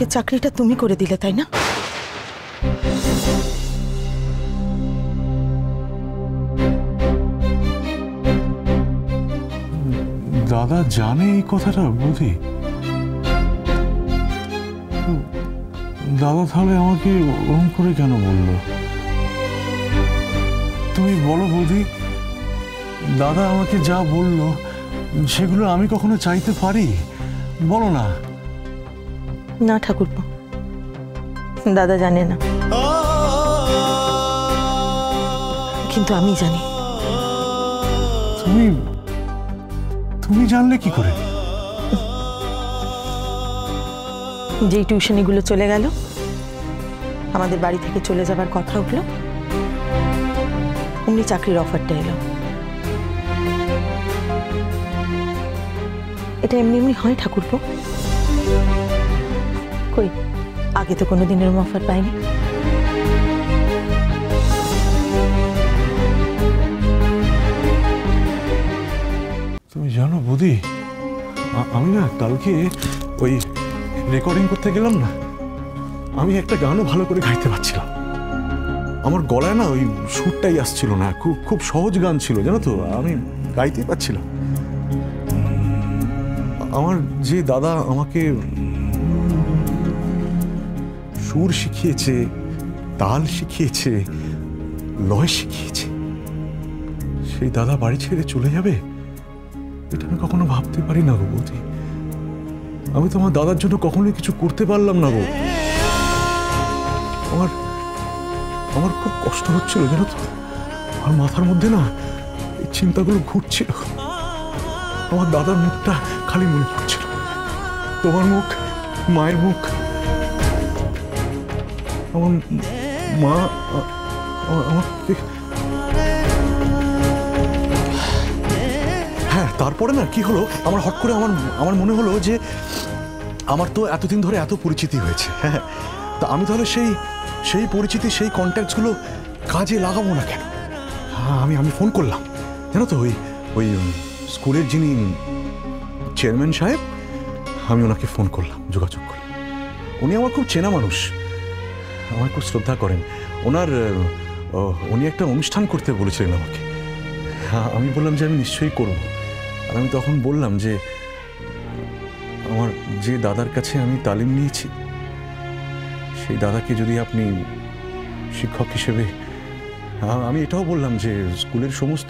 অশোকের চাকরিটা তুমি করে দিলে, তাই না? দাদা জানে এই কথাটা বৌদি? দাদা তাহলে আমাকে ওরকম করে কেন বললো? তুমি বলো বৌদি, দাদা আমাকে যা বললো সেগুলো আমি কখনো চাইতে পারি? বলো না। না ঠাকুরপো, দাদা জানে না, কিন্তু আমি জানি। তুমি তুমি জানলে কি করে? যেই টিউশনিগুলো চলে গেল, আমাদের বাড়ি থেকে চলে যাবার কথা উঠলো, অমনি চাকরির অফারটা এলো। এটা এমনি এমনি হয় ঠাকুরপো? কই, আগে তো কোনোদিন এরকম অফার পাইনি। তুমি জানো বৌদি, আমি না কালকে ওই রেকর্ডিং করতে গেলাম না, আমি একটা গানও ভালো করে গাইতে পারছিলাম। আমার গলায় না ওই সুরটাই আসছিল না। খুব খুব সহজ গান ছিল, জানো তো, আমি গাইতেই পারছিলাম। আমার যে দাদা আমাকে সুর শিখিয়েছে, তাল শিখিয়েছে, লয় শিখিয়েছে, সেই দাদা বাড়ি ছেড়ে চলে যাবে, এটা আমি কখনো ভাবতে পারি না গো বৌদি। আমি তো আমার দাদার জন্য কখনোই কিছু করতে পারলাম না গো। আমার আমার খুব কষ্ট হচ্ছিল, জানো তো। আমার মাথার মধ্যে না এই চিন্তাগুলো ঘুরছিল। আমার দাদার মুখটা খালি মনে পড়ছিল, তোমার মুখ, মায়ের মুখ। আমার মা আমাকে, হ্যাঁ, তারপরে না কি হলো, আমার হট করে আমার মনে হলো যে আমার তো এতদিন ধরে এত পরিচিতি হয়েছে, হ্যাঁ, তা আমি তাহলে সেই পরিচিতি, সেই কন্ট্যাক্টসগুলো কাজে লাগাবো না কেন? হ্যাঁ, আমি ফোন করলাম, জানো তো, ওই স্কুলের যিনি চেয়ারম্যান সাহেব, আমি ওনাকে ফোন করলাম, যোগাযোগ করলাম। উনি আমার খুব চেনা মানুষ, আমার খুব শ্রদ্ধা করেন। উনি একটা অনুষ্ঠান করতে বলেছিলেন আমাকে। হ্যাঁ, আমি বললাম যে আমি নিশ্চয়ই করব। আর আমি তখন বললাম যে আমার যে দাদার কাছে আমি তালিম নিয়েছি, সেই দাদাকে যদি আপনি শিক্ষক হিসেবে, আমি এটাও বললাম যে স্কুলের সমস্ত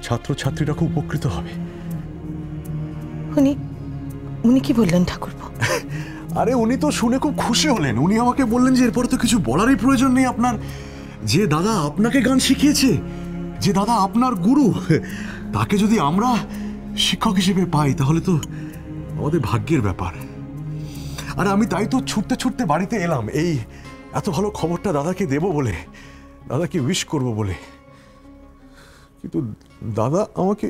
ছাত্রছাত্রীরা খুব উপকৃত হবে। উনি কি বললেন ঠাকুরপো? আরে উনি তো শুনে খুব খুশি হলেন। উনি আমাকে বললেন যে এরপরে তো কিছু বলারই প্রয়োজন নেই আপনার। যে দাদা আপনাকে গান শিখিয়েছে, যে দাদা আপনার গুরু, তাকে যদি আমরা শিক্ষক হিসেবে পাই তাহলে তো আমাদের ভাগ্যের ব্যাপার। আর আমি তাই তো ছুটতে ছুটতে বাড়িতে এলাম, এই এত ভালো খবরটা দাদাকে দেব বলে, দাদাকে উইশ করব বলে। কিন্তু দাদা আমাকে